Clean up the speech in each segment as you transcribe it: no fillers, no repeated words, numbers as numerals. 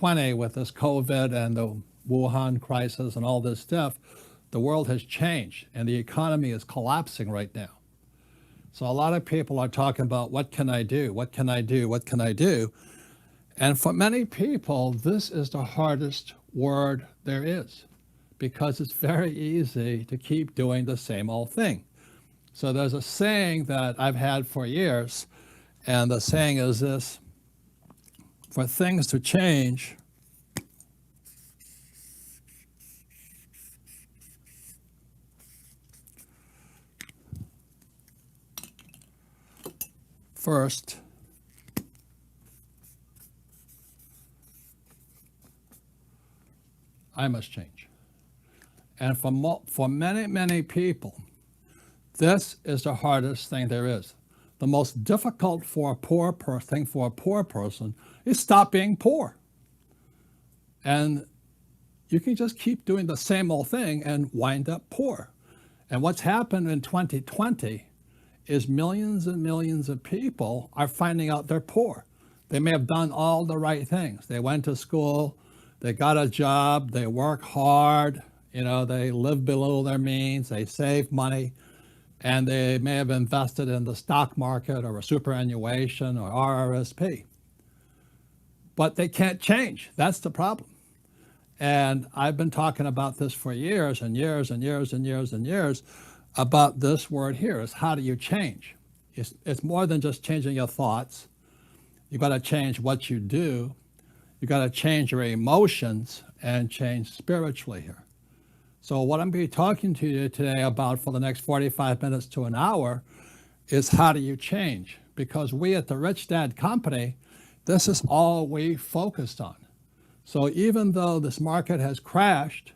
2020 with this COVID and the Wuhan crisis and all this stuff, the world has changed and the economy is collapsing right now. So a lot of people are talking about, what can I do? What can I do? What can I do? And for many people, this is the hardest word there is, because it's very easy to keep doing the same old thing. So there's a saying that I've had for years, and the saying is this: for things to change, first, I must change. And for many, many people, this is the hardest thing there is. The most difficult for a poor person is stop being poor. And you can just keep doing the same old thing and wind up poor. And what's happened in 2020 is millions and millions of people are finding out they're poor. They may have done all the right things. They went to school, they got a job, they work hard, they live below their means, they save money, and they may have invested in the stock market or a superannuation or RRSP. But they can't change. That's the problem. And I've been talking about this for years and years and years and years and years about this word here, is how do you change? It's more than just changing your thoughts. You've got to change what you do. You've got to change your emotions and change spiritually here. So what I'm going to be talking to you today about for the next 45 minutes to an hour is how do you change? Because we at the Rich Dad Company, this is all we focused on. So even though this market has crashed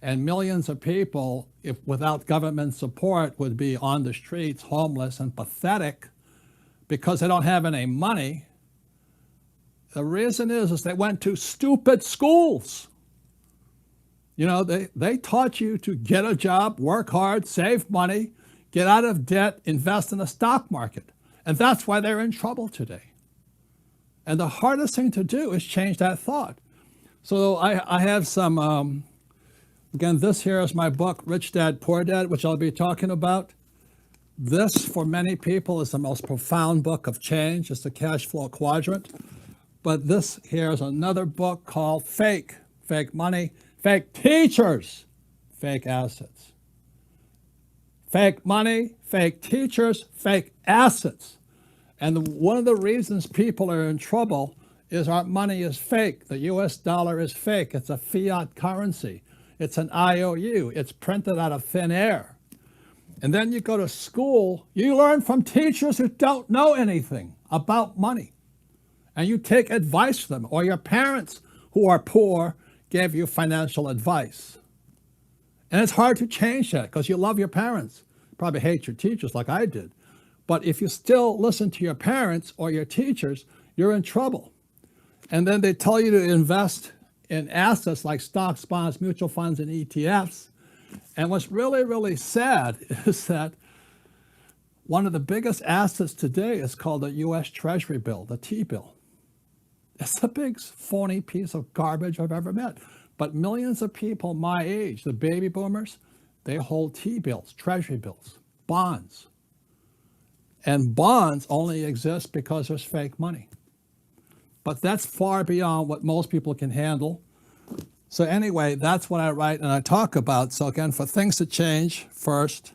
and millions of people, if without government support, would be on the streets, homeless and pathetic because they don't have any money, the reason is they went to stupid schools. They taught you to get a job, work hard, save money, get out of debt, invest in the stock market. And that's why they're in trouble today. And the hardest thing to do is change that thought. So I have some, again, this here is my book, Rich Dad, Poor Dad, which I'll be talking about. This, for many people, is the most profound book of change. It's the cash flow quadrant. But this here is another book called Fake Money, Fake Teachers, Fake Assets. Fake money, fake teachers, fake assets. And one of the reasons people are in trouble is our money is fake. The US dollar is fake. It's a fiat currency. It's an IOU. It's printed out of thin air. And then you go to school, you learn from teachers who don't know anything about money. And you take advice from them, or your parents who are poor gave you financial advice. And it's hard to change that because you love your parents. You probably hate your teachers like I did. But if you still listen to your parents or your teachers, you're in trouble. And then they tell you to invest in assets like stocks, bonds, mutual funds, and ETFs. And what's really, really sad is that one of the biggest assets today is called the US Treasury bill, the T-bill. It's the biggest phony piece of garbage I've ever met. But millions of people my age, the baby boomers, they hold T-bills, Treasury bills, bonds. And bonds only exist because there's fake money. But that's far beyond what most people can handle. So anyway, that's what I write and I talk about. So again, for things to change, first,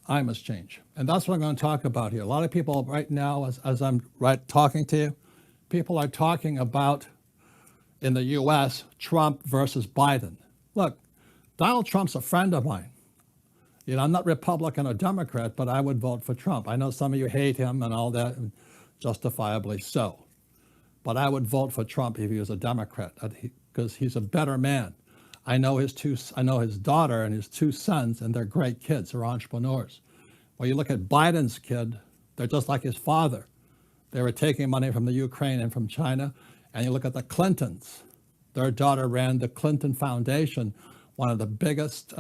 I must change. And that's what I'm going to talk about here. A lot of people right now, as I'm talking to you, people are talking about, in the US, Trump versus Biden. Look, Donald Trump's a friend of mine. I'm not Republican or Democrat, but I would vote for Trump. I know some of you hate him and all that, and justifiably so. But I would vote for Trump if he was a Democrat, because he's a better man. I know his daughter and his two sons, and they're great kids. They're entrepreneurs. Well, you look at Biden's kid, they're just like his father. They were taking money from the Ukraine and from China. And you look at the Clintons. Their daughter ran the Clinton Foundation, one of the biggest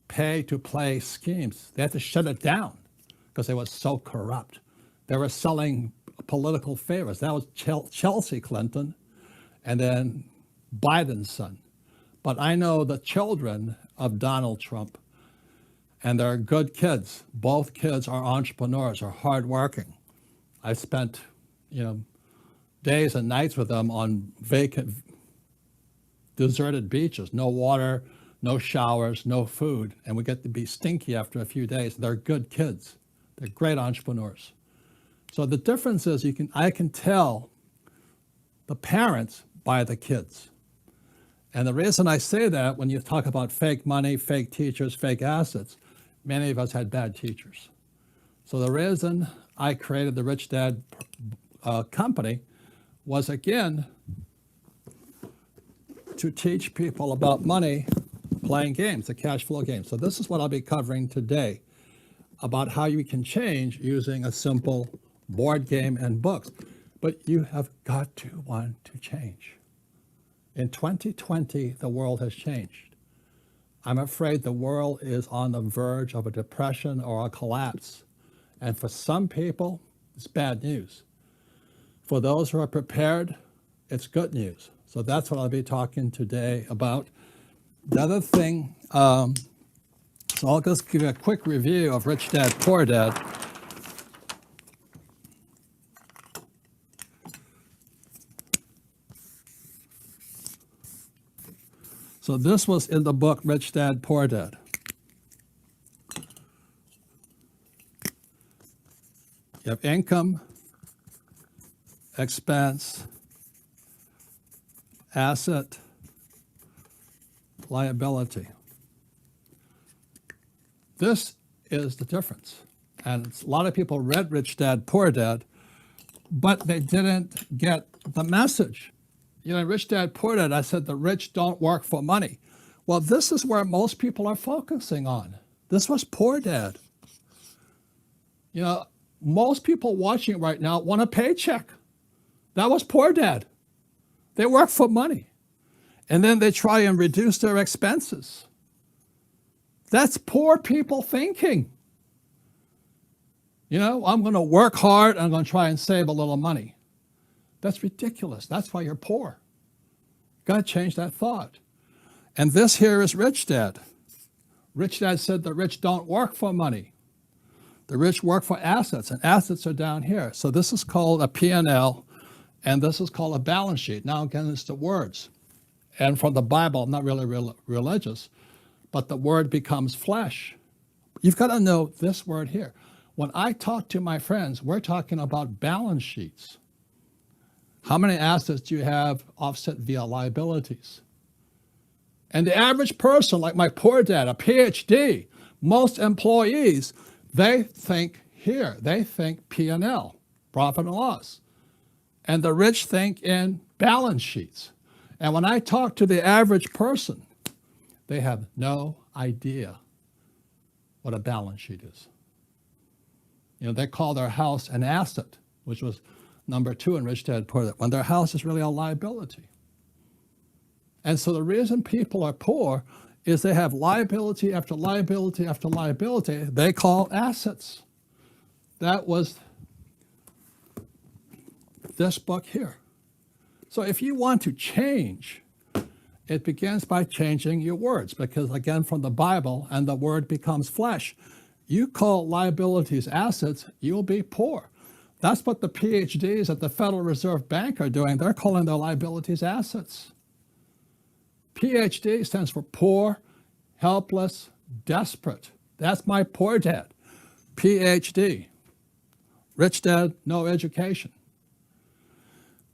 pay-to-play schemes. They had to shut it down because they were so corrupt. They were selling political favors. That was Chelsea Clinton and then Biden's son. But I know the children of Donald Trump, and they're good kids. Both kids are entrepreneurs, are hardworking. I spent, days and nights with them on vacant, deserted beaches, no water, no showers, no food, and we get to be stinky after a few days. They're good kids. They're great entrepreneurs. So the difference is I can tell the parents by the kids. And the reason I say that, when you talk about fake money, fake teachers, fake assets, many of us had bad teachers. So the reason I created the Rich Dad company was, again, to teach people about money playing games, the cash flow game. So this is what I'll be covering today, about how you can change using a simple board game and books. But you have got to want to change. In 2020, the world has changed. I'm afraid the world is on the verge of a depression or a collapse. And for some people, it's bad news. For those who are prepared, it's good news. So that's what I'll be talking today about. The other thing, so I'll just give you a quick review of Rich Dad, Poor Dad. So this was in the book, Rich Dad, Poor Dad. You have income, expense, asset, liability. This is the difference. And a lot of people read Rich Dad, Poor Dad, but they didn't get the message. Rich Dad, Poor Dad, I said the rich don't work for money. Well, this is where most people are focusing on. This was Poor Dad. Most people watching right now want a paycheck. That was Poor Dad. They work for money. And then they try and reduce their expenses. That's poor people thinking. I'm going to work hard. I'm going to try and save a little money. That's ridiculous. That's why you're poor. Got to change that thought. And this here is Rich Dad. Rich Dad said the rich don't work for money. The rich work for assets, and assets are down here. So this is called a P&L, and this is called a balance sheet. Now, again, it's the words. And from the Bible, I'm not really religious, but the word becomes flesh. You've got to know this word here. When I talk to my friends, we're talking about balance sheets. How many assets do you have offset via liabilities? And the average person, like my poor dad, a PhD, most employees, they think here. They think P&L, profit and loss. And the rich think in balance sheets. And when I talk to the average person, they have no idea what a balance sheet is. They call their house an asset, which was number 2 in Rich Dad, Poor Dad, when their house is really a liability. And so the reason people are poor is they have liability after liability after liability they call assets. That was this book here. So if you want to change, it begins by changing your words, because again, from the Bible, and the word becomes flesh. You call liabilities assets, you'll be poor. That's what the PhDs at the Federal Reserve Bank are doing. They're calling their liabilities assets. PhD stands for poor, helpless, desperate. That's my poor dad. PhD. Rich Dad, no education.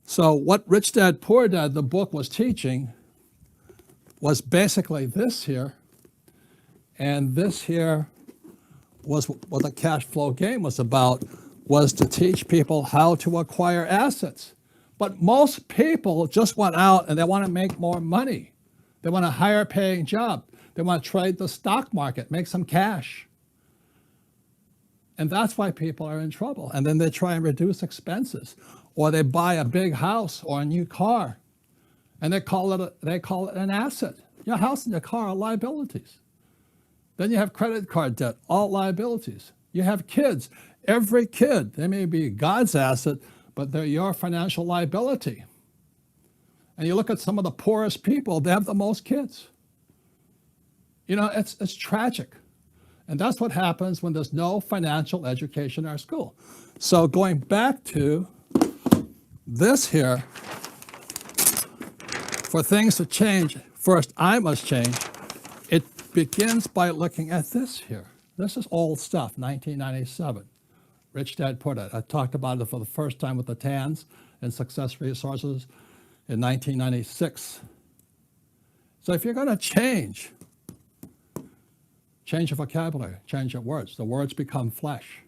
So what Rich Dad, Poor Dad, the book was teaching, was basically this here. And this here was what the cash flow game was about, was to teach people how to acquire assets. But most people just went out and they want to make more money. They want a higher paying job. They want to trade the stock market, make some cash. And that's why people are in trouble. And then they try and reduce expenses, or they buy a big house or a new car, and they call it an asset. Your house and your car are liabilities. Then you have credit card debt, all liabilities. You have kids. Every kid, they may be God's asset, but they're your financial liability. And you look at some of the poorest people, they have the most kids. You know, it's tragic. And that's what happens when there's no financial education in our school. So going back to this here, for things to change, first I must change. It begins by looking at this here. This is old stuff, 1997. Rich Dad, Poor Dad. I talked about it for the first time with the TANs and Success Resources in 1996. So if you're going to change your vocabulary, change your words. The words become flesh.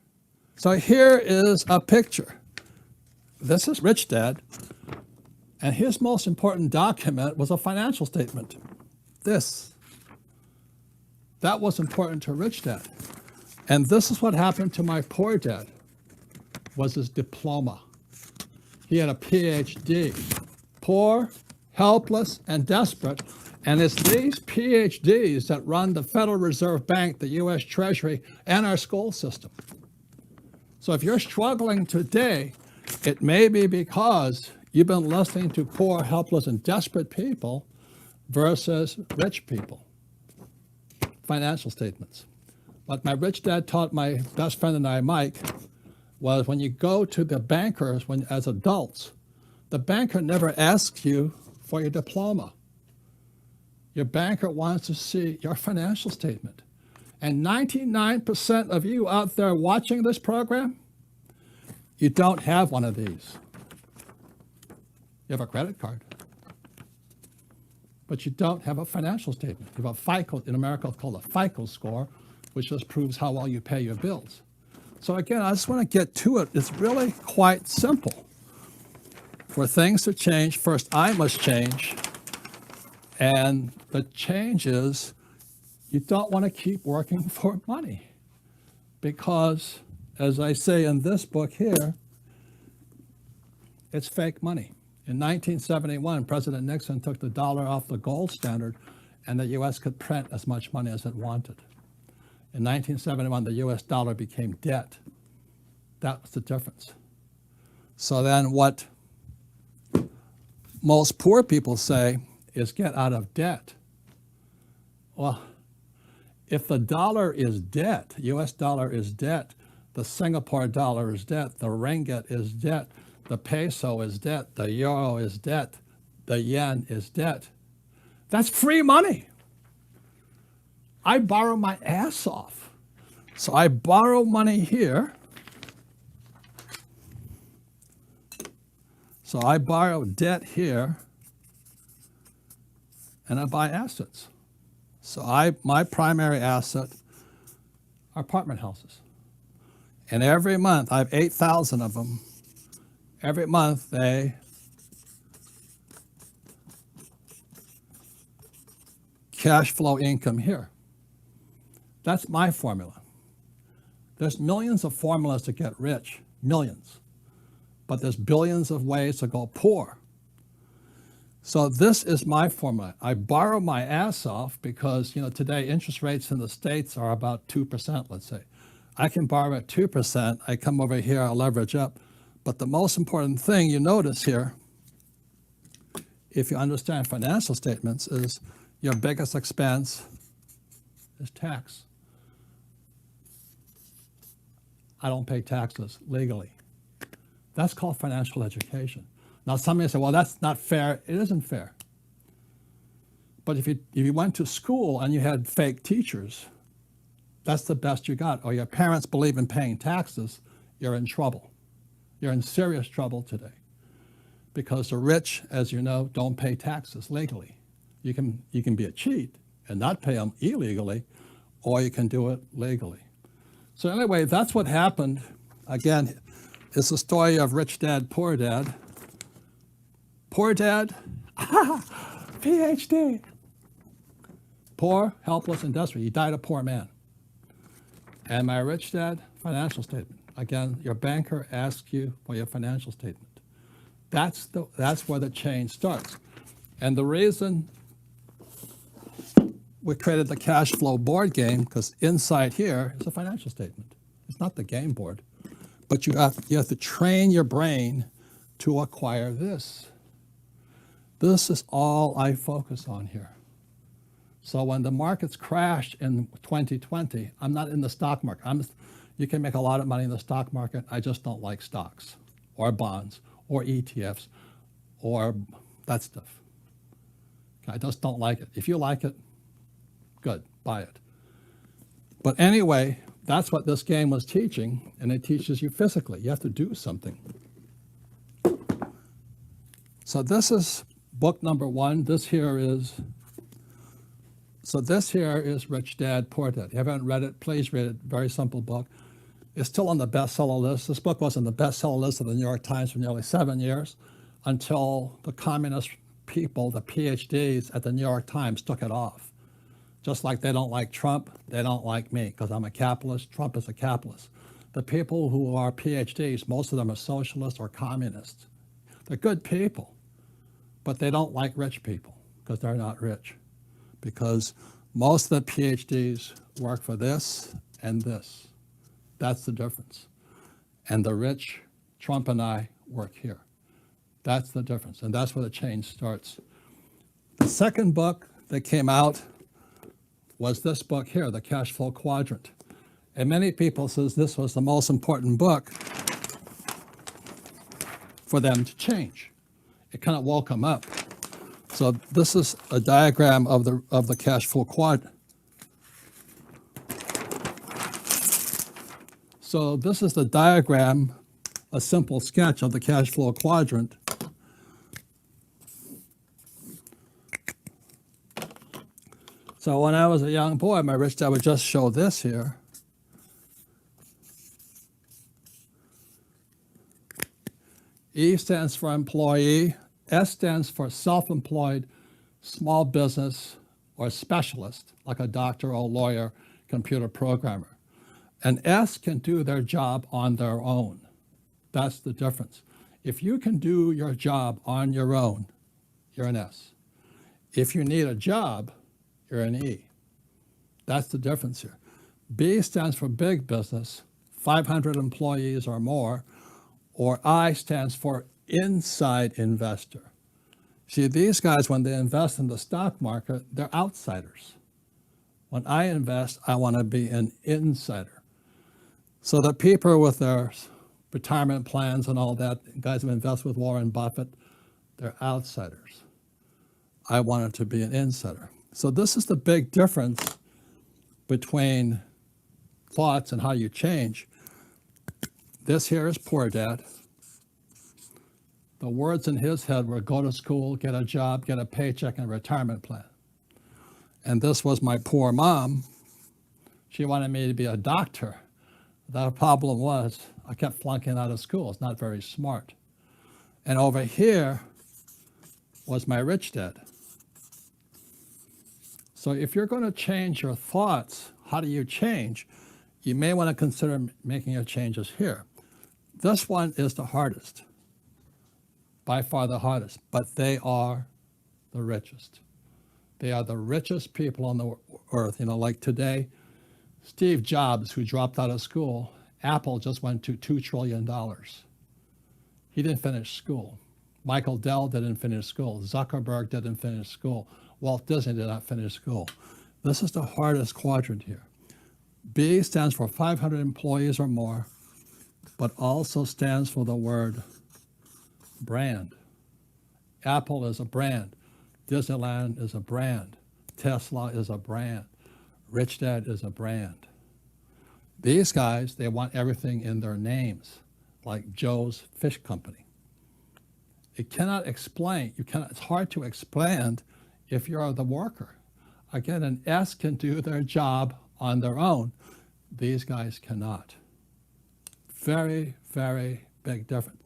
So here is a picture. This is Rich Dad, and his most important document was a financial statement. This. That was important to Rich Dad. And this is what happened to my poor dad, was his diploma. He had a PhD. Poor, helpless, and desperate. And it's these PhDs that run the Federal Reserve Bank, the US Treasury, and our school system. So if you're struggling today, it may be because you've been listening to poor, helpless, and desperate people versus rich people. Financial statements. What my rich dad taught my best friend and I, Mike, was when you go to the bankers as adults, the banker never asks you for your diploma. Your banker wants to see your financial statement. And 99% of you out there watching this program, you don't have one of these. You have a credit card, but you don't have a financial statement. You have a FICO, in America it's called a FICO score, which just proves how well you pay your bills. So again, I just want to get to it. It's really quite simple. For things to change, first I must change. And the change is you don't want to keep working for money because, as I say in this book here, it's fake money. In 1971, President Nixon took the dollar off the gold standard and the U.S. could print as much money as it wanted. In 1971, the U.S. dollar became debt. That was the difference. So then what most poor people say is get out of debt. Well, if the dollar is debt, US dollar is debt, the Singapore dollar is debt, the ringgit is debt, the peso is debt, the euro is debt, the yen is debt. That's free money. I borrow my ass off. So I borrow money here. So I borrow debt here, and I buy assets. So my primary asset are apartment houses. And every month, I have 8,000 of them. Every month they cash flow income here. That's my formula. There's millions of formulas to get rich, millions. But there's billions of ways to go poor. So this is my formula. I borrow my ass off because, today interest rates in the States are about 2%, let's say. I can borrow at 2%. I come over here, I leverage up. But the most important thing you notice here, if you understand financial statements, is your biggest expense is tax. I don't pay taxes legally. That's called financial education. Now, some may say, well, that's not fair. It isn't fair. But if you went to school and you had fake teachers, that's the best you got. Or your parents believe in paying taxes, you're in trouble. You're in serious trouble today. Because the rich, as you know, don't pay taxes legally. You can be a cheat and not pay them illegally, or you can do it legally. So anyway, that's what happened. Again, it's the story of Rich Dad, Poor Dad. Poor dad, PhD. Poor, helpless, and desperate. He died a poor man. And my rich dad, financial statement. Again, your banker asks you for your financial statement. That's where the change starts. And the reason we created the cash flow board game, because inside here is a financial statement. It's not the game board. But you have to train your brain to acquire this. This is all I focus on here. So when the markets crashed in 2020, I'm not in the stock market. You can make a lot of money in the stock market. I just don't like stocks or bonds or ETFs or that stuff. I just don't like it. If you like it, good, buy it. But anyway, that's what this game was teaching, and it teaches you physically. You have to do something. So this is book number 1. This here is Rich Dad, Poor Dad. If you haven't read it, please read it. Very simple book. It's still on the bestseller list. This book was on the bestseller list of the New York Times for nearly 7 years until the communist people, the PhDs at the New York Times, took it off. Just like they don't like Trump, they don't like me because I'm a capitalist. Trump is a capitalist. The people who are PhDs, most of them are socialists or communists. They're good people, but they don't like rich people because they're not rich. Because most of the PhDs work for this and this. That's the difference. And the rich, Trump and I, work here. That's the difference. And that's where the change starts. The second book that came out was this book here, The Cash Flow Quadrant. And many people says this was the most important book for them to change. It kind of woke them up. So this is a diagram of the cash flow quadrant. So this is the diagram, a simple sketch of the cash flow quadrant. So when I was a young boy, my rich dad would just show this here. E stands for employee. S stands for self-employed, small business, or specialist, like a doctor or lawyer, computer programmer. And S can do their job on their own. That's the difference. If you can do your job on your own, you're an S. If you need a job, you're an E. That's the difference here. B stands for big business, 500 employees or more, or I stands for inside investor. See, these guys, when they invest in the stock market, they're outsiders. When I invest, I want to be an insider. So the people with their retirement plans and all that, guys who invest with Warren Buffett, they're outsiders. I wanted to be an insider. So this is the big difference between thoughts and how you change. This here is Poor Dad. The words in his head were go to school, get a job, get a paycheck, and a retirement plan. And this was my poor mom. She wanted me to be a doctor. The problem was I kept flunking out of school. It's not very smart. And over here was my rich dad. So if you're going to change your thoughts, how do you change? You may want to consider making your changes here. This one is the hardest, by far the hardest, but they are the richest. They are the richest people on the earth. You know, like today, Steve Jobs, who dropped out of school, Apple just went to $2 trillion. He didn't finish school. Michael Dell didn't finish school. Zuckerberg didn't finish school. Walt Disney did not finish school. This is the hardest quadrant here. B stands for 500 employees or more, but also stands for the word brand. Apple is a brand. Disneyland is a brand. Tesla is a brand. Rich Dad is a brand. These guys, they want everything in their names, like Joe's Fish Company. It cannot explain, it's hard to explain if you're the worker. Again, an S can do their job on their own. These guys cannot. Very, very big difference.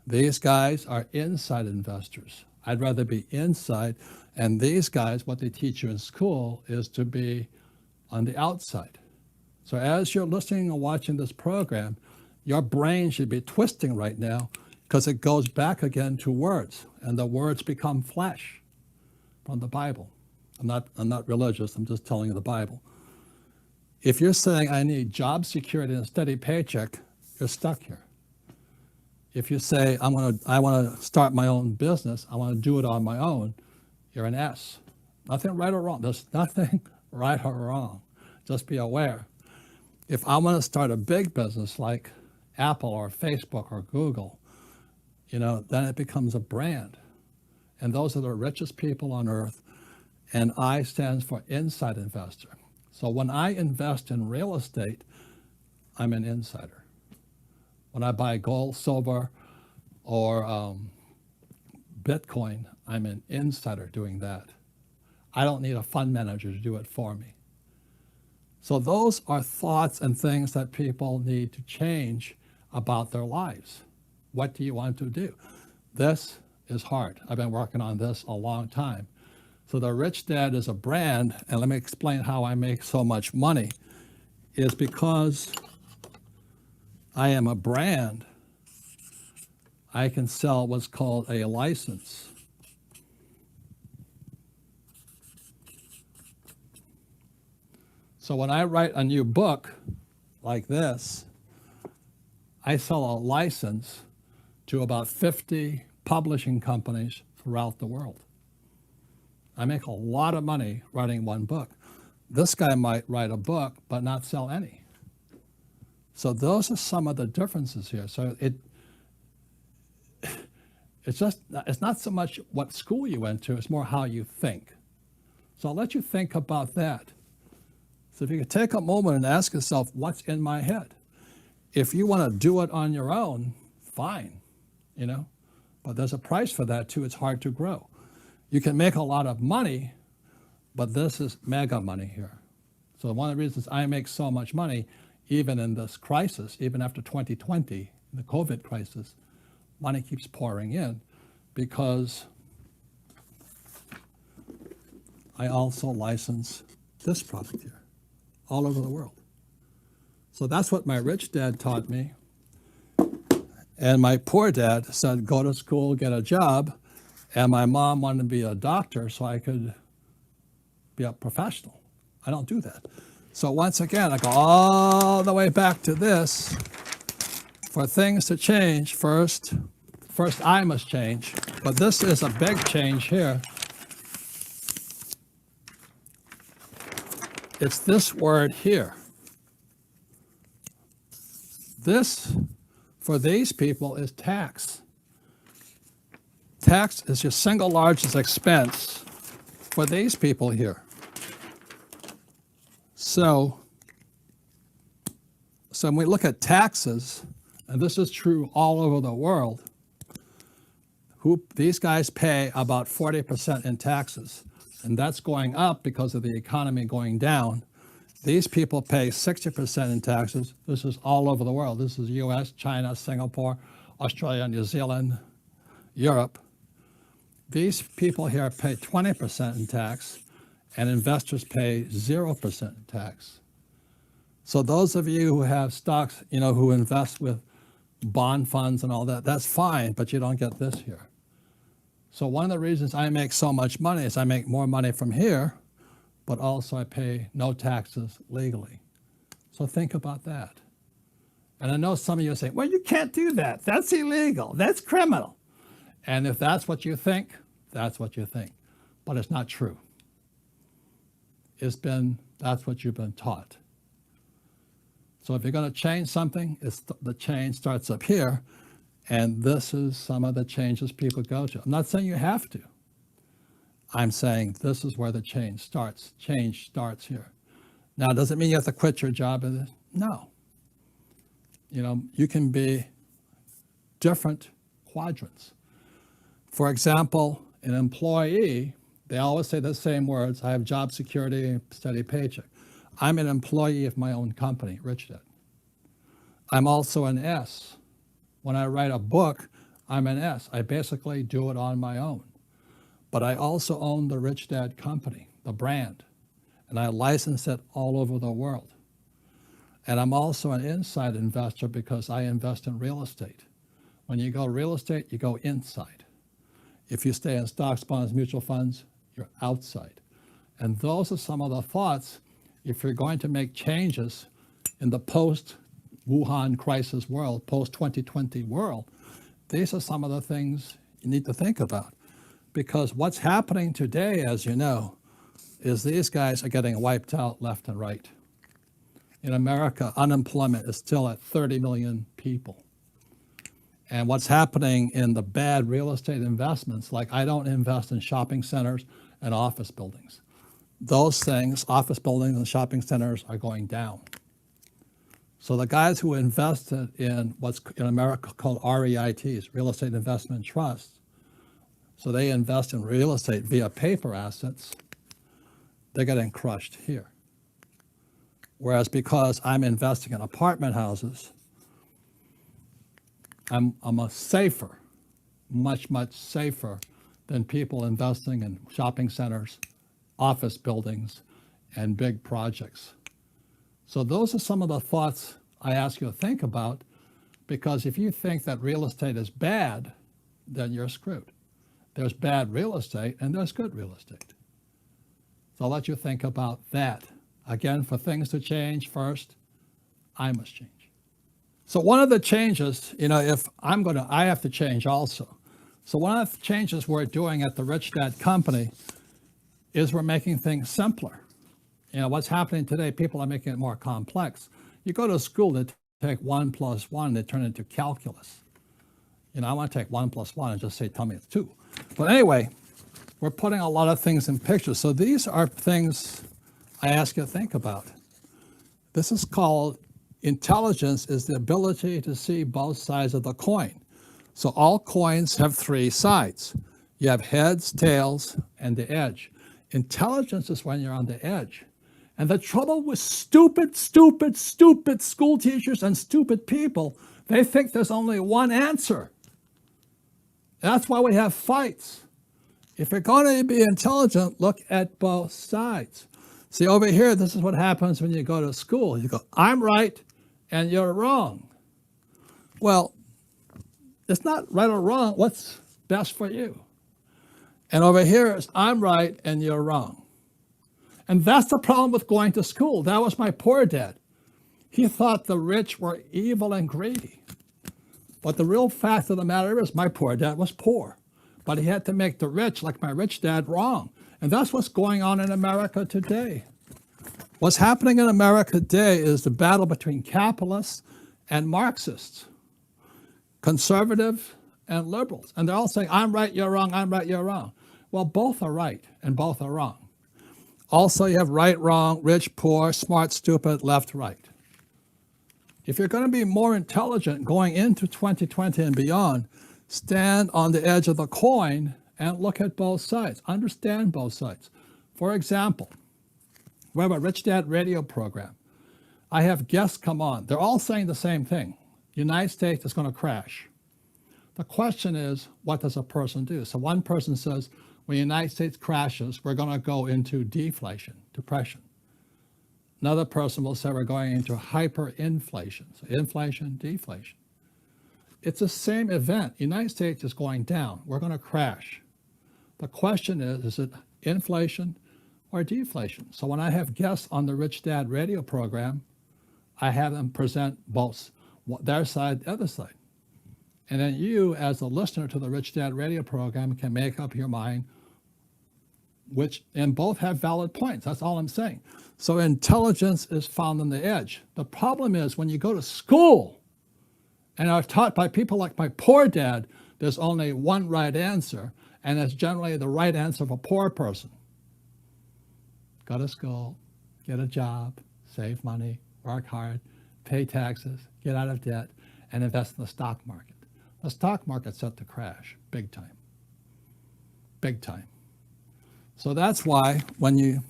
These guys are inside investors. I'd rather be inside. And these guys, what they teach you in school is to be on the outside. So as you're listening and watching this program, your brain should be twisting right now because it goes back again to words, and the words become flesh from the Bible. I'm not religious, I'm just telling you the Bible. If you're saying I need job security and a steady paycheck, you're stuck here. If you say I want to start my own business, I want to do it on my own, you're an S. Nothing right or wrong. There's nothing right or wrong. Just be aware. If I want to start a big business like Apple or Facebook or Google, then it becomes a brand. And those are the richest people on earth. And I stands for inside investor. So when I invest in real estate, I'm an insider. When I buy gold, silver, or Bitcoin, I'm an insider doing that. I don't need a fund manager to do it for me. So those are thoughts and things that people need to change about their lives. What do you want to do? This is hard. I've been working on this a long time. So the Rich Dad is a brand, and let me explain how I make so much money, is because I am a brand. I can sell what's called a license. So when I write a new book like this, I sell a license to about 50 publishing companies throughout the world. I make a lot of money writing one book. This guy might write a book but not sell any. So those are some of the differences here. So it's not so much what school you went to, it's more how you think. So I'll let you think about that. So if you could take a moment and ask yourself, what's in my head? If you want to do it on your own, fine, but there's a price for that too. It's hard to grow. You can make a lot of money, but this is mega money here. So one of the reasons I make so much money, even in this crisis, even after 2020, the COVID crisis, money keeps pouring in because I also license this product here all over the world. So that's what my rich dad taught me. And my poor dad said, go to school, get a job. And my mom wanted to be a doctor so I could be a professional. I don't do that. So once again, I go all the way back to this. For things to change, first I must change. But this is a big change here. It's this word here. This, for these people, is tax. Tax is your single largest expense for these people here. So when we look at taxes, and this is true all over the world, these guys pay about 40% in taxes. And that's going up because of the economy going down. These people pay 60% in taxes. This is all over the world. This is US, China, Singapore, Australia, New Zealand, Europe. These people here pay 20% in tax, and investors pay 0% in tax. So those of you who have stocks, who invest with bond funds and all that, that's fine, but you don't get this here. So one of the reasons I make so much money is I make more money from here, but also I pay no taxes legally. So think about that. And I know some of you say, well, you can't do that. That's illegal. That's criminal. And if that's what you think, that's what you think. But it's not true. That's what you've been taught. So if you're going to change something, the change starts up here. And this is some of the changes people go to. I'm not saying you have to. I'm saying this is where the change starts. Change starts here. Now, does it mean you have to quit your job? No. You can be different quadrants. For example, an employee, they always say the same words. I have job security, steady paycheck. I'm an employee of my own company, Rich Dad. I'm also an S. When I write a book, I'm an S. I basically do it on my own. But I also own the Rich Dad company, the brand, and I license it all over the world. And I'm also an inside investor because I invest in real estate. When you go real estate, you go inside. If you stay in stocks, bonds, mutual funds, you're outside. And those are some of the thoughts if you're going to make changes in the post-Wuhan crisis world, post-2020 world, these are some of the things you need to think about. Because what's happening today, as you know, is these guys are getting wiped out left and right. In America, unemployment is still at 30 million people. And what's happening in the bad real estate investments, like I don't invest in shopping centers and office buildings. Those things, office buildings and shopping centers, are going down. So the guys who invested in what's in America called REITs, real estate investment trusts, so they invest in real estate via paper assets, they're getting crushed here. Whereas because I'm investing in apartment houses, I'm a safer, much safer than people investing in shopping centers, office buildings, and big projects. So those are some of the thoughts I ask you to think about, because if you think that real estate is bad, then you're screwed. There's bad real estate and there's good real estate. So I'll let you think about that. Again, for things to change, first, I must change. So one of the changes, if I have to change also. So one of the changes we're doing at the Rich Dad Company is we're making things simpler. What's happening today, people are making it more complex. You go to school to take 1 + 1, they turn it into calculus. I want to take 1 + 1 and just say, tell me it's 2. But anyway, we're putting a lot of things in pictures. So these are things I ask you to think about. This is called intelligence, is the ability to see both sides of the coin. So all coins have 3 sides. You have heads, tails, and the edge. Intelligence is when you're on the edge. And the trouble with stupid school teachers and stupid people, they think there's only one answer. That's why we have fights. If you're going to be intelligent, look at both sides. See, over here, this is what happens when you go to school. You go, I'm right and you're wrong. Well, it's not right or wrong. What's best for you? And over here is I'm right and you're wrong. And that's the problem with going to school. That was my poor dad. He thought the rich were evil and greedy. But the real fact of the matter is my poor dad was poor. But he had to make the rich, like my rich dad, wrong. And that's what's going on in America today. What's happening in America today is the battle between capitalists and Marxists, conservative and liberals. And they're all saying, I'm right, you're wrong, I'm right, you're wrong. Well, both are right and both are wrong. Also, you have right, wrong, rich, poor, smart, stupid, left, right. If you're going to be more intelligent going into 2020 and beyond, stand on the edge of the coin and look at both sides. Understand both sides. For example, we have a Rich Dad radio program. I have guests come on. They're all saying the same thing. The United States is going to crash. The question is, what does a person do? So one person says, when the United States crashes, we're going to go into deflation, depression. Another person will say we're going into hyperinflation. So inflation, deflation. It's the same event. The United States is going down. We're going to crash. The question is it inflation or deflation? So when I have guests on the Rich Dad radio program, I have them present both their side, the other side. And then you, as a listener to the Rich Dad radio program, can make up your mind and both have valid points. That's all I'm saying. So intelligence is found on the edge. The problem is when you go to school and are taught by people like my poor dad, there's only one right answer, and it's generally the right answer of a poor person. Go to school, get a job, save money, work hard, pay taxes, get out of debt, and invest in the stock market. The stock market's set to crash, big time. Big time. So that's why when you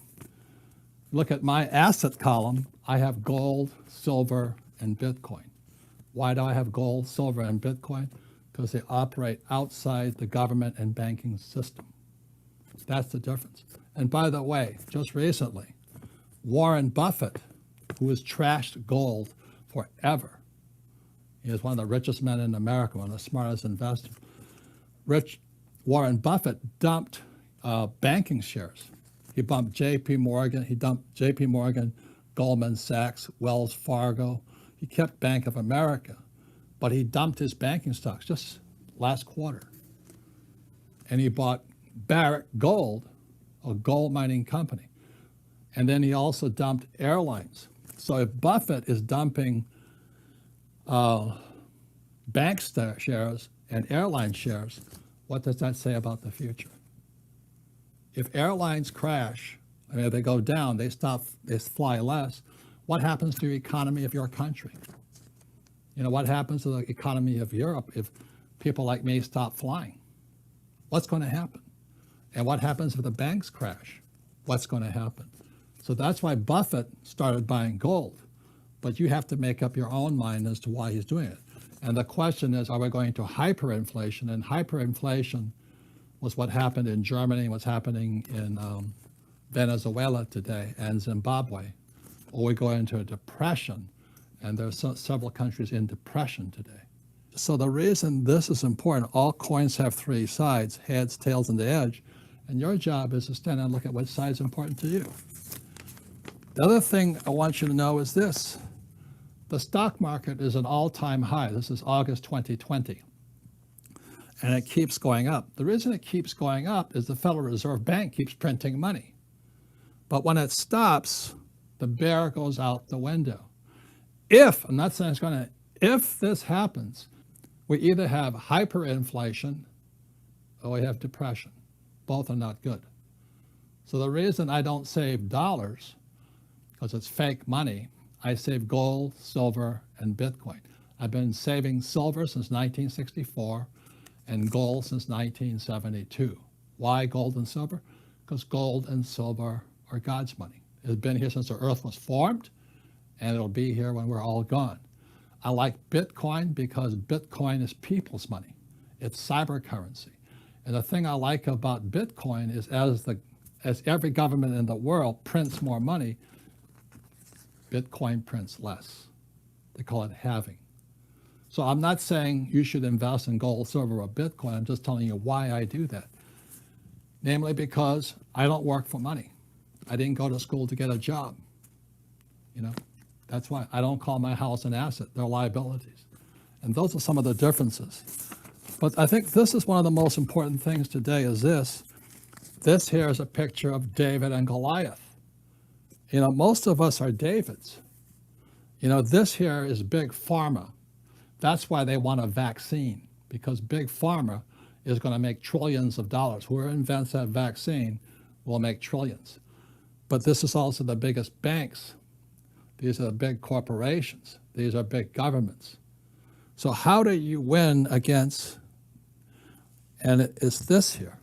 look at my asset column, I have gold, silver, and Bitcoin. Why do I have gold, silver, and Bitcoin? Because they operate outside the government and banking system. That's the difference. And by the way, just recently, Warren Buffett, who has trashed gold forever, he is one of the richest men in America, one of the smartest investors. Warren Buffett dumped banking shares. He dumped JP Morgan Goldman Sachs, Wells Fargo. He kept Bank of America, but he dumped his banking stocks just last quarter. And he bought Barrick Gold, a gold mining company. And then he also dumped airlines. So if Buffett is dumping bank shares and airline shares, what does that say about the future? If airlines crash, I mean, if they go down, they fly less, what happens to the economy of your country? You know, what happens to the economy of Europe if people like me stop flying? What's going to happen? And what happens if the banks crash? What's going to happen? So that's why Buffett started buying gold. But you have to make up your own mind as to why he's doing it. And the question is, are we going to hyperinflation? And hyperinflation was what happened in Germany, what's happening in Venezuela today and Zimbabwe. Or we go into a depression, and there are several countries in depression today. So the reason this is important, all coins have three sides, heads, tails, and the edge. And your job is to stand and look at what side is important to you. The other thing I want you to know is this. The stock market is an all-time high. This is August 2020. And it keeps going up. The reason it keeps going up is the Federal Reserve Bank keeps printing money. But when it stops, the bear goes out the window. I'm not saying it's going to, if this happens, we either have hyperinflation or we have depression. Both are not good. So the reason I don't save dollars, because it's fake money, I save gold, silver, and Bitcoin. I've been saving silver since 1964 and gold since 1972. Why gold and silver? Because gold and silver are God's money. It's been here since the earth was formed, and it'll be here when we're all gone. I like Bitcoin because Bitcoin is people's money. It's cyber currency. And the thing I like about Bitcoin is as every government in the world prints more money, Bitcoin prints less. They call it halving. So I'm not saying you should invest in gold, silver, or Bitcoin. I'm just telling you why I do that. Namely because I don't work for money. I didn't go to school to get a job. You know, that's why I don't call my house an asset. They're liabilities. And those are some of the differences. But I think this is one of the most important things today is this. This here is a picture of David and Goliath. You know, most of us are Davids. You know, this here is Big Pharma. That's why they want a vaccine, because Big Pharma is going to make trillions of dollars. Whoever invents that vaccine will make trillions. But this is also the biggest banks. These are the big corporations. These are big governments. So how do you win against, and it's this here,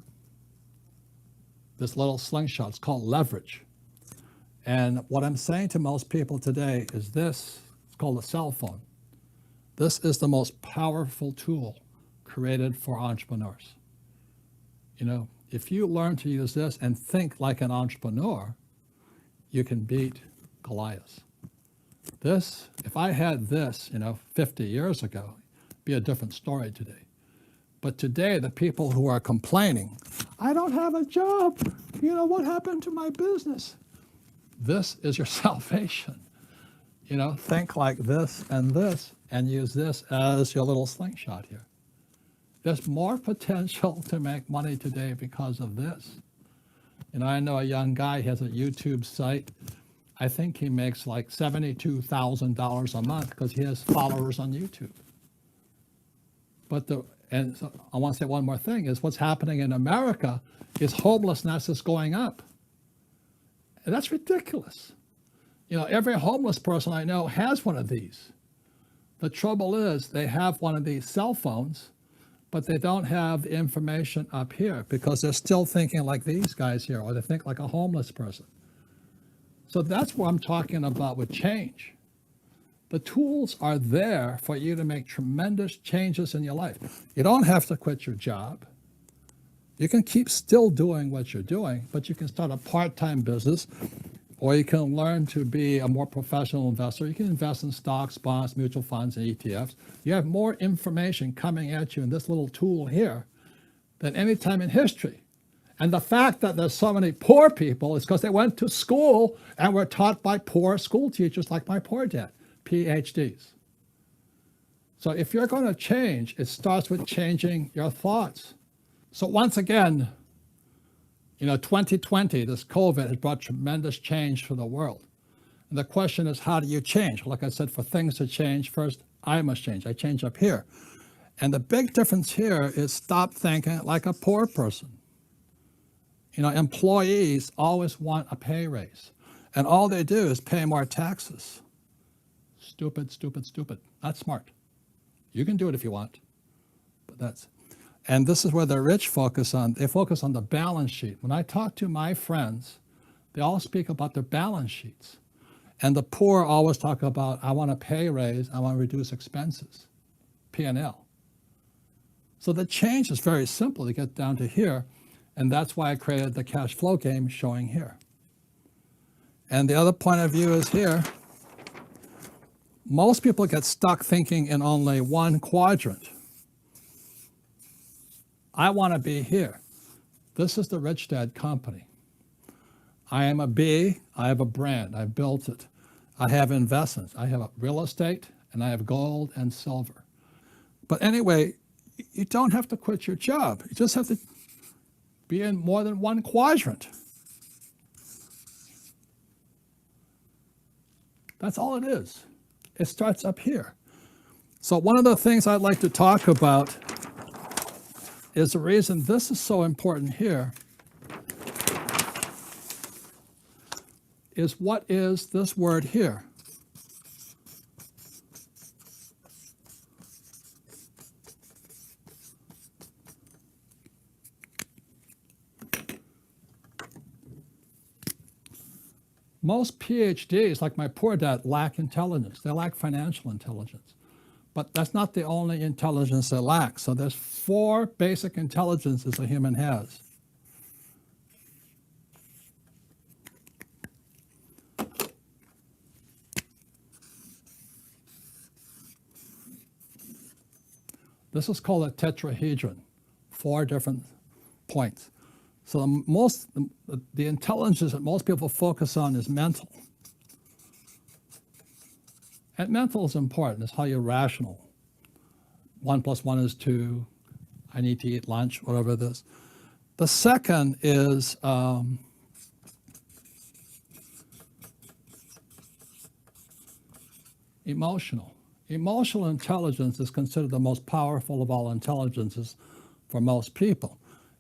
this little slingshot. It's called leverage. And what I'm saying to most people today is this. It's called a cell phone. This is the most powerful tool created for entrepreneurs. You know, if you learn to use this and think like an entrepreneur, you can beat Goliath. This, if I had this, 50 years ago, it'd be a different story today. But today, the people who are complaining, I don't have a job. What happened to my business? This is your salvation. Think like this, and use this as your little slingshot here. There's more potential to make money today because of this. I know a young guy has a YouTube site. I think he makes like $72,000 a month because he has followers on YouTube. And so I want to say one more thing is what's happening in America is homelessness is going up. And that's ridiculous. Every homeless person I know has one of these. The trouble is they have one of these cell phones, but they don't have the information up here because they're still thinking like these guys here, or they think like a homeless person. So that's what I'm talking about with change. The tools are there for you to make tremendous changes in your life. You don't have to quit your job. You can keep still doing what you're doing, but you can start a part-time business, or you can learn to be a more professional investor. You can invest in stocks, bonds, mutual funds, and ETFs. You have more information coming at you in this little tool here than any time in history. And the fact that there's so many poor people is because they went to school and were taught by poor school teachers like my poor dad, PhDs. So if you're going to change, it starts with changing your thoughts. So once again, 2020, this COVID has brought tremendous change for the world. And the question is, how do you change? Like I said, for things to change, first, I must change. I change up here. And the big difference here is stop thinking like a poor person. Employees always want a pay raise. And all they do is pay more taxes. Stupid, stupid, stupid. Not smart. You can do it if you want. And this is where the rich focus on. They focus on the balance sheet. When I talk to my friends, they all speak about their balance sheets. And the poor always talk about, I want a pay raise, I want to reduce expenses, P&L. So the change is very simple to get down to here. And that's why I created the cash flow game showing here. And the other point of view is here. Most people get stuck thinking in only one quadrant. I want to be here. This is the Rich Dad Company. I am a B. I have a brand. I've built it. I have investments. I have real estate, and I have gold and silver. But anyway, you don't have to quit your job. You just have to be in more than one quadrant. That's all it is. It starts up here. So one of the things I'd like to talk about is the reason this is so important here is what is this word here? Most PhDs, like my poor dad, lack intelligence. They lack financial intelligence. But that's not the only intelligence they lack. So there's 4 basic intelligences a human has. This is called a tetrahedron, 4 different points. So the intelligence that most people focus on is mental. And mental is important. It's how you're rational. 1 + 1 is 2. I need to eat lunch, whatever it is. The second is emotional. Emotional intelligence is considered the most powerful of all intelligences for most people.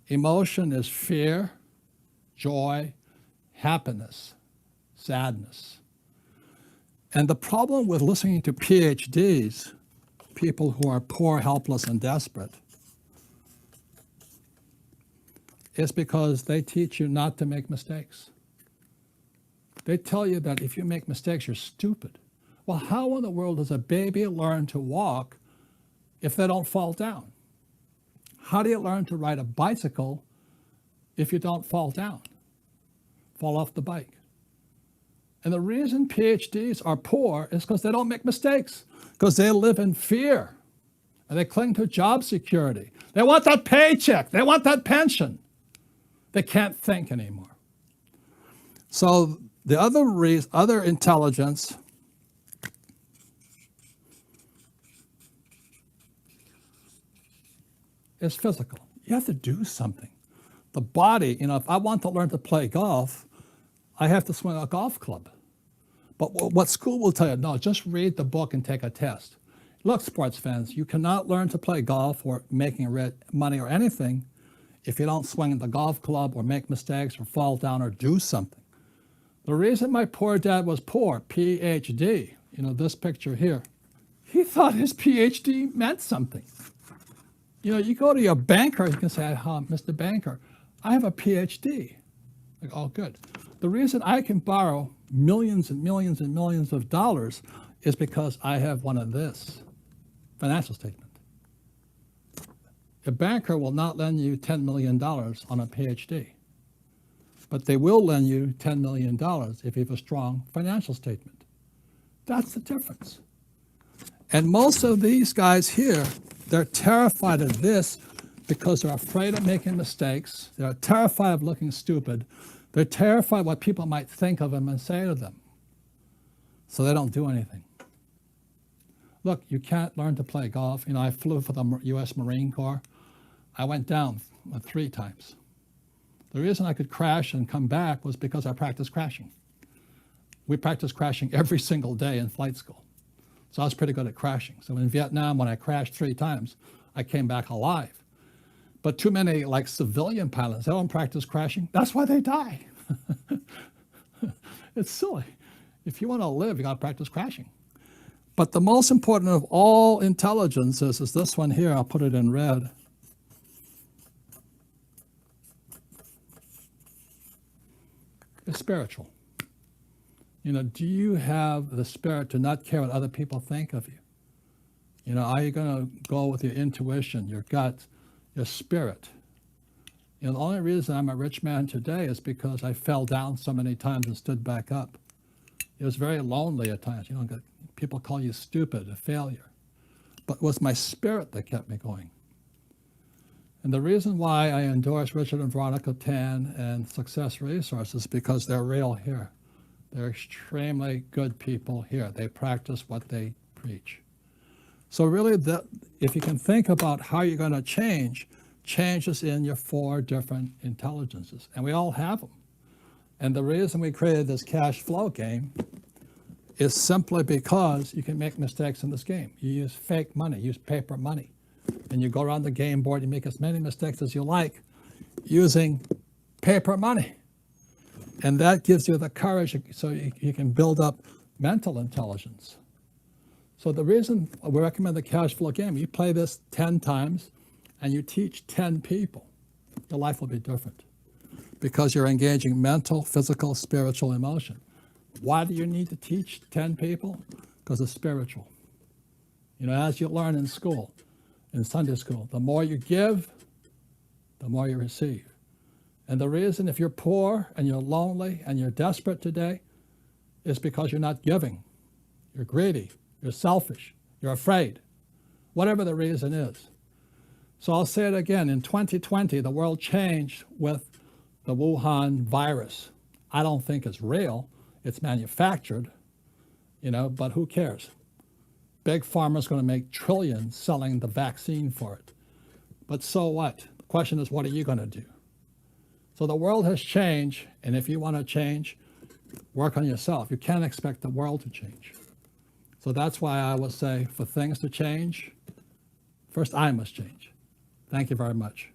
Emotion is fear, joy, happiness, sadness. And the problem with listening to PhDs, people who are poor, helpless, and desperate, is because they teach you not to make mistakes. They tell you that if you make mistakes, you're stupid. Well, how in the world does a baby learn to walk if they don't fall down? How do you learn to ride a bicycle if you don't fall down, fall off the bike? And the reason PhDs are poor is because they don't make mistakes, because they live in fear and they cling to job security. They want that paycheck. They want that pension. They can't think anymore. So the other intelligence is physical. You have to do something. The body, if I want to learn to play golf, I have to swing a golf club. But what school will tell you, no, just read the book and take a test. Look, sports fans, you cannot learn to play golf or making money or anything if you don't swing the golf club or make mistakes or fall down or do something. The reason my poor dad was poor, PhD, this picture here, he thought his PhD meant something. You go to your banker, you can say, Mr. Banker, I have a PhD. Like, oh, good. The reason I can borrow millions and millions and millions of dollars is because I have one of this, financial statement. A banker will not lend you $10 million on a PhD, but they will lend you $10 million if you have a strong financial statement. That's the difference. And most of these guys here, they're terrified of this because they're afraid of making mistakes. They're terrified of looking stupid. They're terrified what people might think of them and say to them. So they don't do anything. Look, you can't learn to play golf. I flew for the U.S. Marine Corps. I went down 3 times. The reason I could crash and come back was because I practiced crashing. We practiced crashing every single day in flight school. So I was pretty good at crashing. So in Vietnam, when I crashed 3 times, I came back alive. But too many civilian pilots, they don't practice crashing. That's why they die. It's silly. If you want to live, you got to practice crashing. But the most important of all intelligences is this one here. I'll put it in red. It's spiritual. Do you have the spirit to not care what other people think of you? Are you going to go with your intuition, your gut, your spirit? The only reason I'm a rich man today is because I fell down so many times and stood back up. It was very lonely at times. People call you stupid, a failure. But it was my spirit that kept me going. And the reason why I endorse Richard and Veronica Tan and Success Resources is because they're real here. They're extremely good people here. They practice what they preach. So really, if you can think about how you're going to change is in your 4 different intelligences. And we all have them. And the reason we created this cash flow game is simply because you can make mistakes in this game. You use fake money, use paper money. And you go around the game board, you make as many mistakes as you like using paper money. And that gives you the courage so you can build up mental intelligence. So the reason we recommend the cash flow game, you play this 10 times and you teach 10 people, your life will be different because you're engaging mental, physical, spiritual, emotion. Why do you need to teach 10 people? Because it's spiritual. As you learn in school, in Sunday school, the more you give, the more you receive. And the reason if you're poor and you're lonely and you're desperate today is because you're not giving. You're greedy, you're selfish, you're afraid, whatever the reason is. So I'll say it again, in 2020, the world changed with the Wuhan virus. I don't think it's real, it's manufactured, but who cares? Big Pharma's going to make trillions selling the vaccine for it. But so what? The question is, what are you going to do? So the world has changed, and if you want to change, work on yourself. You can't expect the world to change. So that's why I would say for things to change, first I must change. Thank you very much.